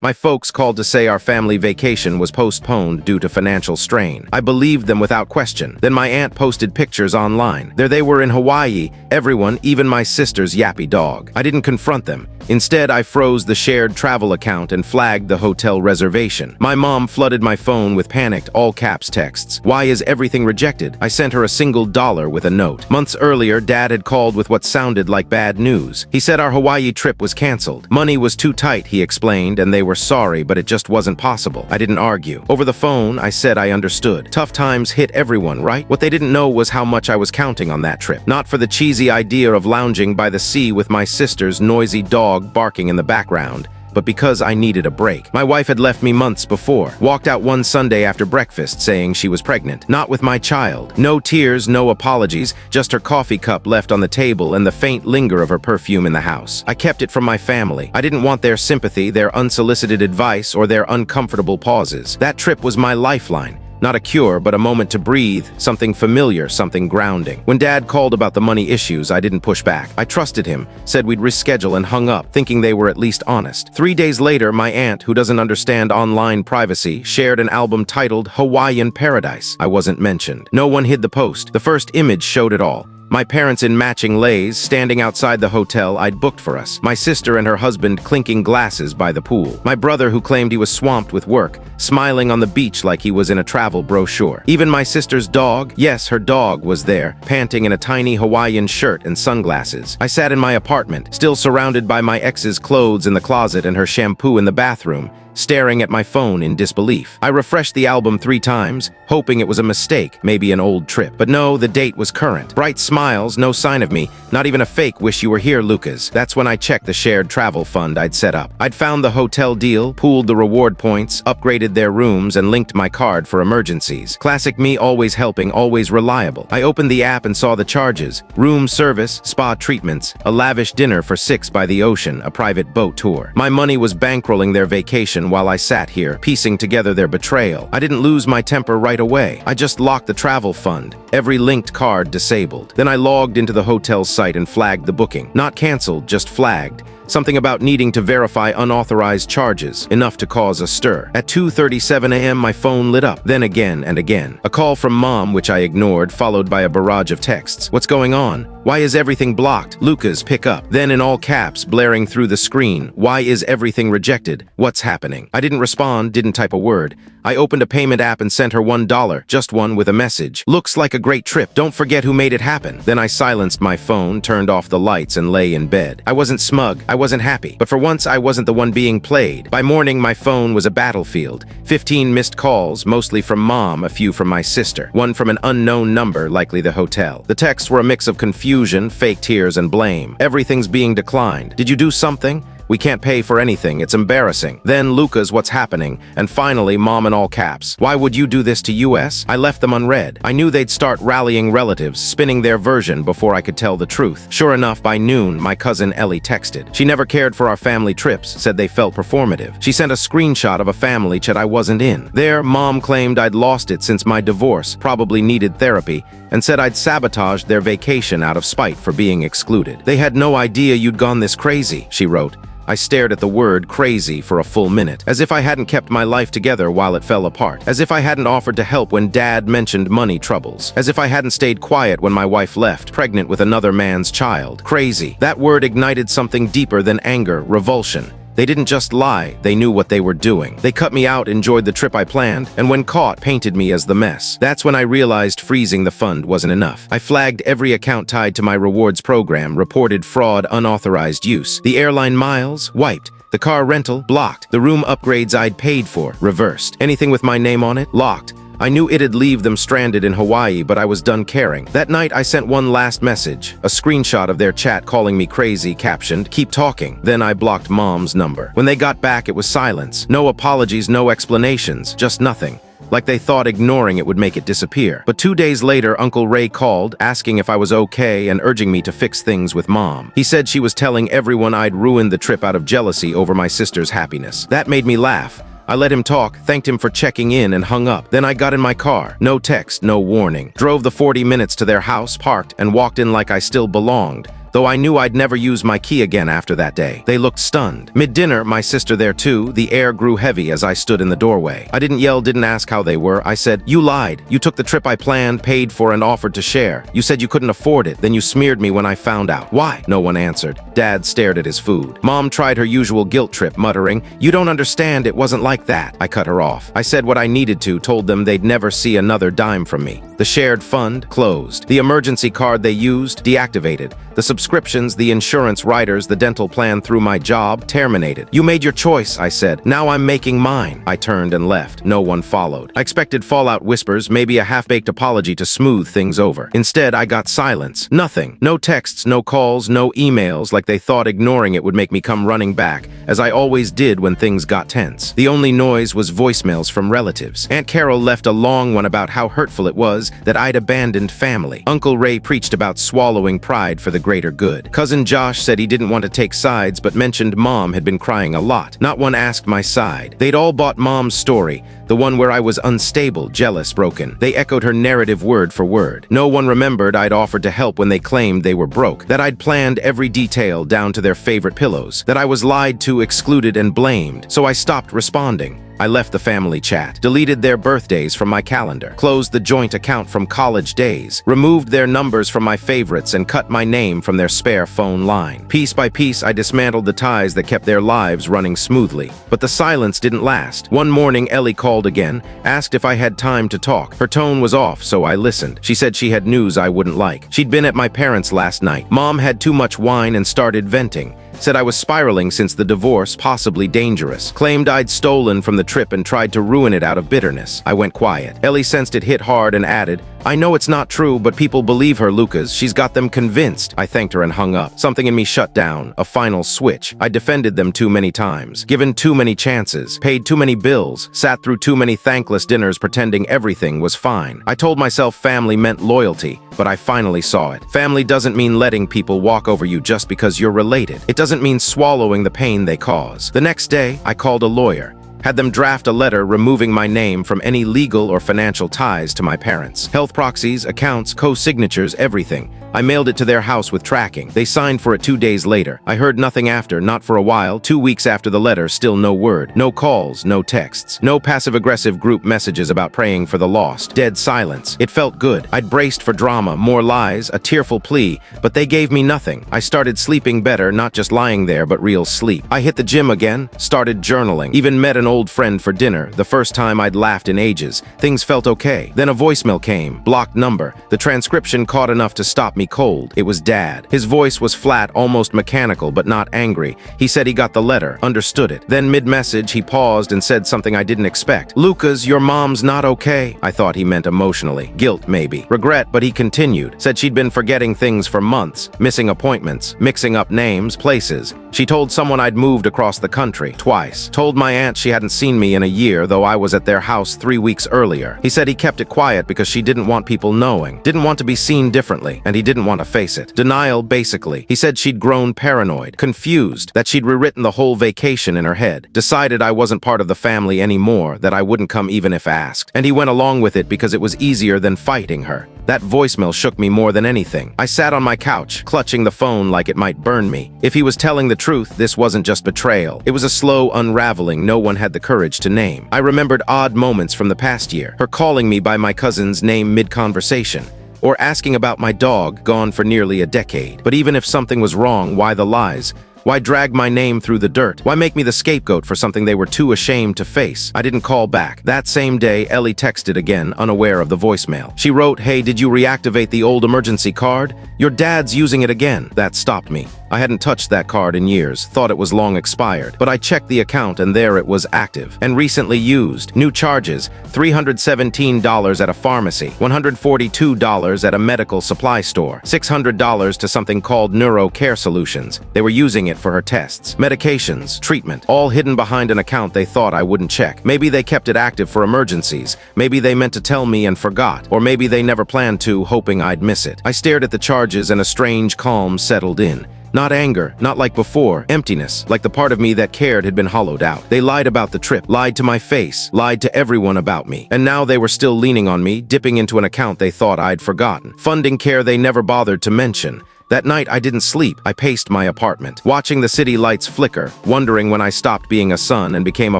My folks called to say our family vacation was postponed due to financial strain. I believed them without question. Then my aunt posted pictures online. There they were in Hawaii, everyone, even my sister's yappy dog. I didn't confront them. Instead, I froze the shared travel account and flagged the hotel reservation. My mom flooded my phone with panicked, all-caps texts. Why is everything rejected? I sent her a single $1 with a note. Months earlier, Dad had called with what sounded like bad news. He said our Hawaii trip was canceled. Money was too tight, he explained, and they were sorry, but it just wasn't possible. I didn't argue. Over the phone, I said I understood. Tough times hit everyone, right? What they didn't know was how much I was counting on that trip. Not for the cheesy idea of lounging by the sea with my sister's noisy dog barking in the background, but because I needed a break. My wife had left me months before, walked out one Sunday after breakfast saying she was pregnant. Not with my child. No tears, no apologies, just her coffee cup left on the table and the faint linger of her perfume in the house. I kept it from my family. I didn't want their sympathy, their unsolicited advice, or their uncomfortable pauses. That trip was my lifeline. Not a cure, but a moment to breathe, something familiar, something grounding. When Dad called about the money issues, I didn't push back. I trusted him, said we'd reschedule, and hung up, thinking they were at least honest. 3 days later, my aunt, who doesn't understand online privacy, shared an album titled Hawaiian Paradise. I wasn't mentioned. No one hid the post. The first image showed it all. My parents in matching leis, standing outside the hotel I'd booked for us. My sister and her husband clinking glasses by the pool. My brother, who claimed he was swamped with work, smiling on the beach like he was in a travel brochure. Even my sister's dog, yes, her dog, was there, panting in a tiny Hawaiian shirt and sunglasses. I sat in my apartment, still surrounded by my ex's clothes in the closet and her shampoo in the bathroom, staring at my phone in disbelief. I refreshed the album 3 times, hoping it was a mistake, maybe an old trip. But no, the date was current. Bright smiles, no sign of me, not even a fake "wish you were here, Lucas." That's when I checked the shared travel fund I'd set up. I'd found the hotel deal, pooled the reward points, upgraded their rooms, and linked my card for emergencies. Classic me, always helping, always reliable. I opened the app and saw the charges: room service, spa treatments, a lavish dinner for 6 by the ocean, a private boat tour. My money was bankrolling their vacation while I sat here, piecing together their betrayal. I didn't lose my temper right away. I just locked the travel fund, every linked card disabled. Then I logged into the hotel's site and flagged the booking. Not canceled, just flagged. Something about needing to verify unauthorized charges, enough to cause a stir. At 2:37 a.m. my phone lit up, then again and again. A call from Mom, which I ignored, followed by a barrage of texts. "What's going on? Why is everything blocked? Lucas, pick up." Then in all caps, blaring through the screen, "Why is everything rejected? What's happening?" I didn't respond, didn't type a word. I opened a payment app and sent her $1, just one, with a message. "Looks like a great trip. Don't forget who made it happen." Then I silenced my phone, turned off the lights, and lay in bed. I wasn't smug. I wasn't happy. But for once, I wasn't the one being played. By morning, my phone was a battlefield. 15 missed calls, mostly from Mom, a few from my sister. One from an unknown number, likely the hotel. The texts were a mix of confusion, fake tears, and blame. "Everything's being declined. Did you do something? We can't pay for anything. It's embarrassing." Then, "Lucas, what's happening?" And finally, Mom in all caps. "Why would you do this to US?" I left them unread. I knew they'd start rallying relatives, spinning their version before I could tell the truth. Sure enough, by noon, my cousin Ellie texted. She never cared for our family trips, said they felt performative. She sent a screenshot of a family chat I wasn't in. There, Mom claimed I'd lost it since my divorce, probably needed therapy, and said I'd sabotaged their vacation out of spite for being excluded. "They had no idea you'd gone this crazy," she wrote. I stared at the word "crazy" for a full minute, as if I hadn't kept my life together while it fell apart, as if I hadn't offered to help when Dad mentioned money troubles, as if I hadn't stayed quiet when my wife left, pregnant with another man's child. Crazy. That word ignited something deeper than anger, revulsion. They didn't just lie, they knew what they were doing. They cut me out, enjoyed the trip I planned, and when caught, painted me as the mess. That's when I realized freezing the fund wasn't enough. I flagged every account tied to my rewards program, reported fraud, unauthorized use. The airline miles, wiped. The car rental, blocked. The room upgrades I'd paid for, reversed. Anything with my name on it, locked. I knew it'd leave them stranded in Hawaii, but I was done caring. That night, I sent one last message, a screenshot of their chat calling me crazy, captioned, "Keep talking." Then I blocked Mom's number. When they got back, it was silence. No apologies, no explanations, just nothing. Like they thought ignoring it would make it disappear. But 2 days later, Uncle Ray called, asking if I was okay and urging me to fix things with Mom. He said she was telling everyone I'd ruined the trip out of jealousy over my sister's happiness. That made me laugh. I let him talk, thanked him for checking in, and hung up. Then I got in my car. No text, no warning. Drove the 40 minutes to their house, parked, and walked in like I still belonged. though I knew I'd never use my key again after that day. They looked stunned. Mid-dinner, my sister there too, the air grew heavy as I stood in the doorway. I didn't yell, didn't ask how they were. I said, "You lied. You took the trip I planned, paid for, and offered to share. You said you couldn't afford it, then you smeared me when I found out." "Why?" No one answered. Dad stared at his food. Mom tried her usual guilt trip, muttering, "You don't understand, it wasn't like that." I cut her off. I said what I needed to, told them they'd never see another dime from me. The shared fund closed. The emergency card they used deactivated. The subscriptions, the insurance riders, the dental plan through my job terminated. "You made your choice," I said. "Now I'm making mine." I turned and left. No one followed. I expected fallout whispers, maybe a half-baked apology to smooth things over. Instead, I got silence. Nothing. No texts, no calls, no emails, like they thought ignoring it would make me come running back, as I always did when things got tense. The only noise was voicemails from relatives. Aunt Carol left a long one about how hurtful it was that I'd abandoned family. Uncle Ray preached about swallowing pride for the greater good. Cousin Josh said he didn't want to take sides, but mentioned Mom had been crying a lot. Not one asked my side. They'd all bought Mom's story, the one where I was unstable, jealous, broken. They echoed her narrative word for word. No one remembered I'd offered to help when they claimed they were broke, that I'd planned every detail down to their favorite pillows, that I was lied to, excluded, and blamed. So I stopped responding. I left the family chat, deleted their birthdays from my calendar, closed the joint account from college days, removed their numbers from my favorites, and cut my name from their spare phone line. Piece by piece, I dismantled the ties that kept their lives running smoothly. But the silence didn't last. One morning, Ellie called again, asked if I had time to talk. Her tone was off, so I listened. She said she had news I wouldn't like. She'd been at my parents' last night. Mom had too much wine and started venting. Said I was spiraling since the divorce, possibly dangerous. Claimed I'd stolen from the trip and tried to ruin it out of bitterness. I went quiet. Ellie sensed it hit hard and added, "I know it's not true, but people believe her, Lucas. She's got them convinced." I thanked her and hung up. Something in me shut down, a final switch. I defended them too many times, given too many chances, paid too many bills, sat through too many thankless dinners pretending everything was fine. I told myself family meant loyalty, but I finally saw it. Family doesn't mean letting people walk over you just because you're related. It doesn't mean swallowing the pain they cause. The next day, I called a lawyer. Had them draft a letter removing my name from any legal or financial ties to my parents. Health proxies, accounts, co-signatures, everything. I mailed it to their house with tracking. They signed for it 2 days later. I heard nothing after, not for a while. 2 weeks after the letter, still no word. No calls, no texts. No passive-aggressive group messages about praying for the lost. Dead silence. It felt good. I'd braced for drama, more lies, a tearful plea, but they gave me nothing. I started sleeping better, not just lying there, but real sleep. I hit the gym again, started journaling, even met an old friend for dinner, the first time I'd laughed in ages. Things felt okay. Then a voicemail came, blocked number. The transcription caught enough to stop me cold. It was Dad. His voice was flat, almost mechanical, but not angry. He said he got the letter, understood it. Then mid-message, he paused and said something I didn't expect. "Lucas, your mom's not okay." I thought he meant emotionally. Guilt, maybe. Regret, but he continued. Said she'd been forgetting things for months, missing appointments, mixing up names, places. She told someone I'd moved across the country, twice. Told my aunt she hadn't seen me in a year, though I was at their house 3 weeks earlier. He said he kept it quiet because she didn't want people knowing, didn't want to be seen differently, and he didn't want to face it. Denial, basically. He said she'd grown paranoid, confused, that she'd rewritten the whole vacation in her head, decided I wasn't part of the family anymore, that I wouldn't come even if asked. And he went along with it because it was easier than fighting her. That voicemail shook me more than anything. I sat on my couch, clutching the phone like it might burn me. If he was telling the truth, this wasn't just betrayal. It was a slow unraveling no one had the courage to name. I remembered odd moments from the past year, her calling me by my cousin's name mid-conversation, or asking about my dog, gone for nearly a decade. But even if something was wrong, why the lies? Why drag my name through the dirt? Why make me the scapegoat for something they were too ashamed to face? I didn't call back. That same day, Ellie texted again, unaware of the voicemail. She wrote, "Hey, did you reactivate the old emergency card? Your dad's using it again." That stopped me. I hadn't touched that card in years, thought it was long expired, but I checked the account and there it was active and recently used. New charges, $317 at a pharmacy, $142 at a medical supply store, $600 to something called Neuro Care Solutions. They were using it for her tests, medications, treatment, all hidden behind an account they thought I wouldn't check. Maybe they kept it active for emergencies. Maybe they meant to tell me and forgot, or maybe they never planned to, hoping I'd miss it. I stared at the charges and a strange calm settled in. Not anger, not like before, emptiness, like the part of me that cared had been hollowed out. They lied about the trip, lied to my face, lied to everyone about me. And now they were still leaning on me, dipping into an account they thought I'd forgotten, funding care they never bothered to mention. That night, I didn't sleep. I paced my apartment, watching the city lights flicker, wondering when I stopped being a son and became a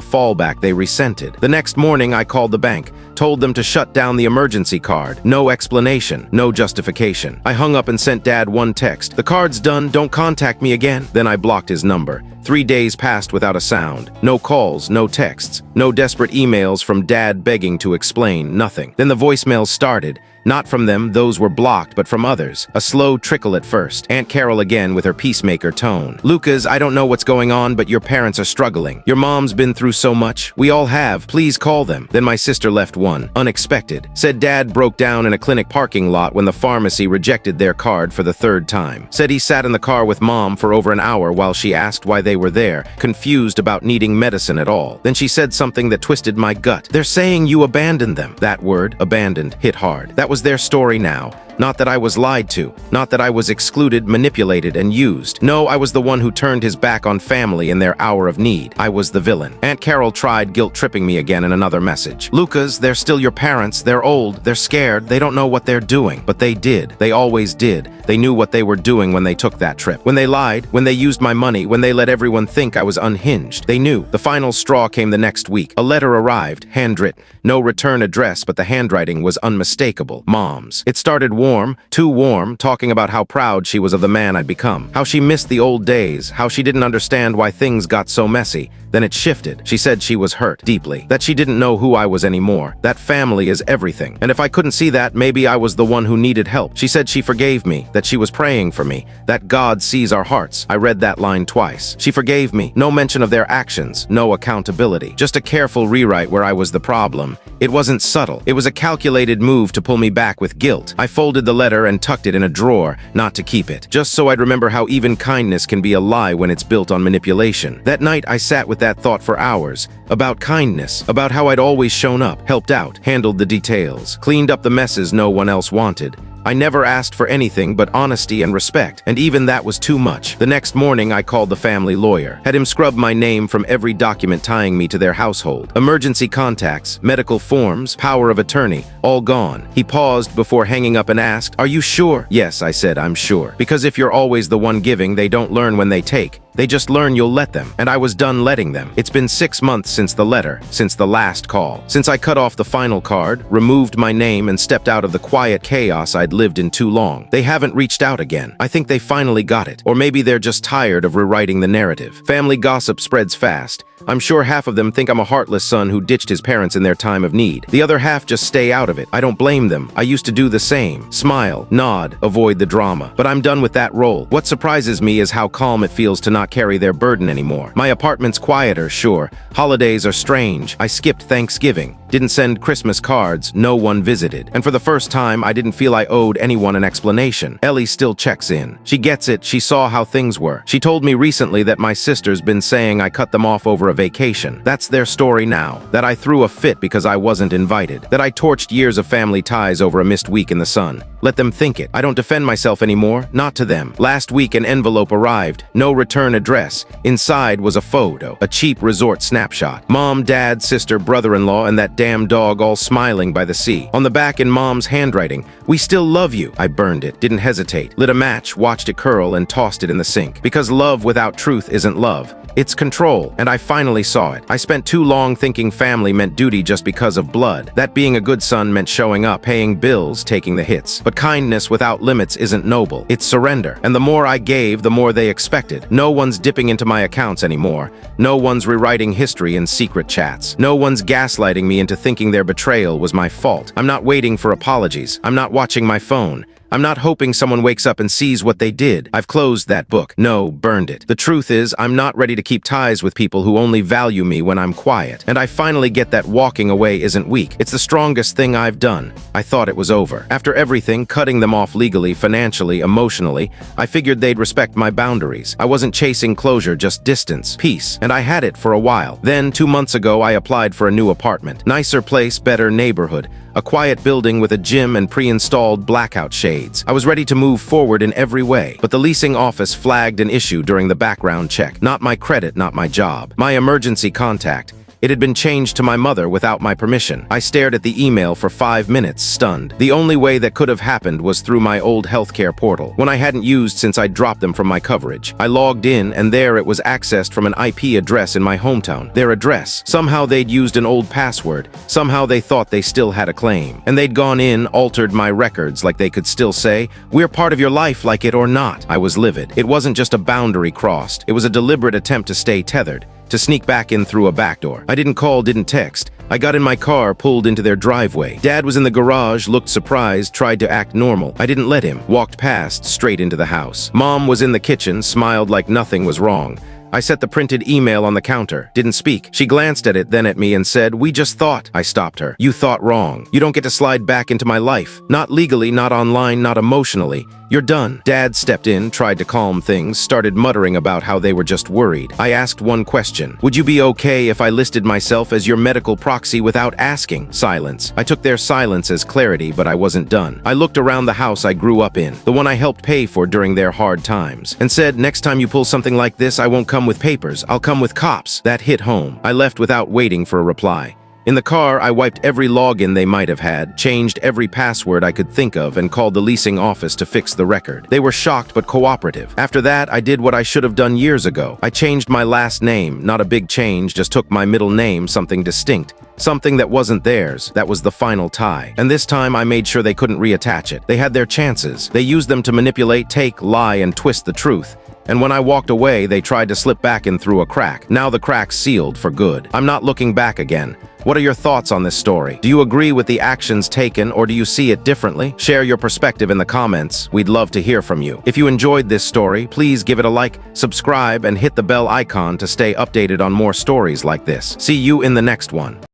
fallback they resented. The next morning, I called the bank, told them to shut down the emergency card. No explanation, no justification. I hung up and sent Dad one text. "The card's done, don't contact me again." Then I blocked his number. 3 days passed without a sound. No calls, no texts, no desperate emails from Dad begging to explain, nothing. Then the voicemails started. Not from them, those were blocked, but from others. A slow trickle at first. Aunt Carol again with her peacemaker tone. "Lucas, I don't know what's going on, but your parents are struggling. Your mom's been through so much. We all have. Please call them." Then my sister left one. Unexpected. Said Dad broke down in a clinic parking lot when the pharmacy rejected their card for the 3rd time. Said he sat in the car with Mom for over an hour while she asked why they were there, confused about needing medicine at all. Then she said something that twisted my gut. "They're saying you abandoned them." That word, abandoned, hit hard. That was their story now. Not that I was lied to, not that I was excluded, manipulated, and used. No, I was the one who turned his back on family in their hour of need. I was the villain. Aunt Carol tried guilt-tripping me again in another message. "Lucas, they're still your parents. They're old. They're scared. They don't know what they're doing." But they did. They always did. They knew what they were doing when they took that trip. When they lied, when they used my money, when they let everyone think I was unhinged. They knew. The final straw came the next week. A letter arrived, handwritten. No return address, but the handwriting was unmistakable. Mom's. It started warm, too warm, talking about how proud she was of the man I'd become, how she missed the old days, how she didn't understand why things got so messy. Then it shifted. She said she was hurt, deeply, that she didn't know who I was anymore, that family is everything. And if I couldn't see that, maybe I was the one who needed help. She said she forgave me, that she was praying for me, that God sees our hearts. I read that line twice. She forgave me. No mention of their actions, no accountability. Just a careful rewrite where I was the problem. It wasn't subtle. It was a calculated move to pull me back with guilt. I folded the letter and tucked it in a drawer, not to keep it, just so I'd remember how even kindness can be a lie when it's built on manipulation. That night, I sat with that thought for hours, about kindness, about how I'd always shown up, helped out, handled the details, cleaned up the messes no one else wanted. I never asked for anything but honesty and respect, and even that was too much. The next morning, I called the family lawyer, had him scrub my name from every document tying me to their household. Emergency contacts, medical forms, power of attorney, all gone. He paused before hanging up and asked, "Are you sure?" "Yes," I said, "I'm sure." Because if you're always the one giving, they don't learn when they take. They just learn you'll let them, and I was done letting them. It's been 6 months since the letter, since the last call, since I cut off the final card, removed my name, and stepped out of the quiet chaos I'd lived in too long. They haven't reached out again. I think they finally got it. Or maybe they're just tired of rewriting the narrative. Family gossip spreads fast. I'm sure half of them think I'm a heartless son who ditched his parents in their time of need. The other half just stay out of it. I don't blame them. I used to do the same. Smile, nod, avoid the drama. But I'm done with that role. What surprises me is how calm it feels to not carry their burden anymore. My apartment's quieter, sure. Holidays are strange. I skipped Thanksgiving. Didn't send Christmas cards. No one visited. And for the first time, I didn't feel I owed anyone an explanation. Ellie still checks in. She gets it. She saw how things were. She told me recently that my sister's been saying I cut them off over a vacation. That's their story now. That I threw a fit because I wasn't invited. That I torched years of family ties over a missed week in the sun. Let them think it. I don't defend myself anymore. Not to them. Last week, an envelope arrived. No return address. Inside was a photo. A cheap resort snapshot. Mom, dad, sister, brother-in-law, and that damn dog all smiling by the sea. On the back in Mom's handwriting, "We still love you." I burned it. Didn't hesitate. Lit a match, watched it curl, and tossed it in the sink. Because love without truth isn't love. It's control, and I finally saw it. I spent too long thinking family meant duty just because of blood. That being a good son meant showing up, paying bills, taking the hits. But kindness without limits isn't noble. It's surrender. And the more I gave, the more they expected. No one's dipping into my accounts anymore. No one's rewriting history in secret chats. No one's gaslighting me into thinking their betrayal was my fault. I'm not waiting for apologies. I'm not watching my phone. I'm not hoping someone wakes up and sees what they did. I've closed that book. No, burned it. The truth is, I'm not ready to keep ties with people who only value me when I'm quiet. And I finally get that walking away isn't weak. It's the strongest thing I've done. I thought it was over. After everything, cutting them off legally, financially, emotionally, I figured they'd respect my boundaries. I wasn't chasing closure, just distance, peace. And I had it for a while. Then, 2 months ago, I applied for a new apartment. Nicer place, better neighborhood. A quiet building with a gym and pre-installed blackout shades. I was ready to move forward in every way, but the leasing office flagged an issue during the background check. Not my credit, not my job. My emergency contact. It had been changed to my mother without my permission. I stared at the email for 5 minutes, stunned. The only way that could have happened was through my old healthcare portal, one I hadn't used since I'd dropped them from my coverage. I logged in, and there it was accessed from an IP address in my hometown. Their address. Somehow they'd used an old password. Somehow they thought they still had a claim. And they'd gone in, altered my records like they could still say, "We're part of your life, like it or not." I was livid. It wasn't just a boundary crossed. It was a deliberate attempt to stay tethered, to sneak back in through a back door. I didn't call, didn't text. I got in my car, pulled into their driveway. Dad was in the garage, looked surprised, tried to act normal. I didn't let him. Walked past, straight into the house. Mom was in the kitchen, smiled like nothing was wrong. I set the printed email on the counter. Didn't speak. She glanced at it, then at me and said, "We just thought." I stopped her. "You thought wrong. You don't get to slide back into my life. Not legally, not online, not emotionally. You're done." Dad stepped in, tried to calm things, started muttering about how they were just worried. I asked one question. "Would you be okay if I listed myself as your medical proxy without asking?" Silence. I took their silence as clarity, but I wasn't done. I looked around the house I grew up in, the one I helped pay for during their hard times, and said, "Next time you pull something like this, I won't come with papers. I'll come with cops." That hit home. I left without waiting for a reply. In the car, I wiped every login they might have had, changed every password I could think of, and called the leasing office to fix the record. They were shocked but cooperative. After that, I did what I should have done years ago. I changed my last name. Not a big change, just took my middle name, something distinct. Something that wasn't theirs. That was the final tie. And this time I made sure they couldn't reattach it. They had their chances. They used them to manipulate, take, lie, and twist the truth. And when I walked away, they tried to slip back in through a crack. Now the crack's sealed for good. I'm not looking back again. What are your thoughts on this story? Do you agree with the actions taken, or do you see it differently? Share your perspective in the comments. We'd love to hear from you. If you enjoyed this story, please give it a like, subscribe, and hit the bell icon to stay updated on more stories like this. See you in the next one.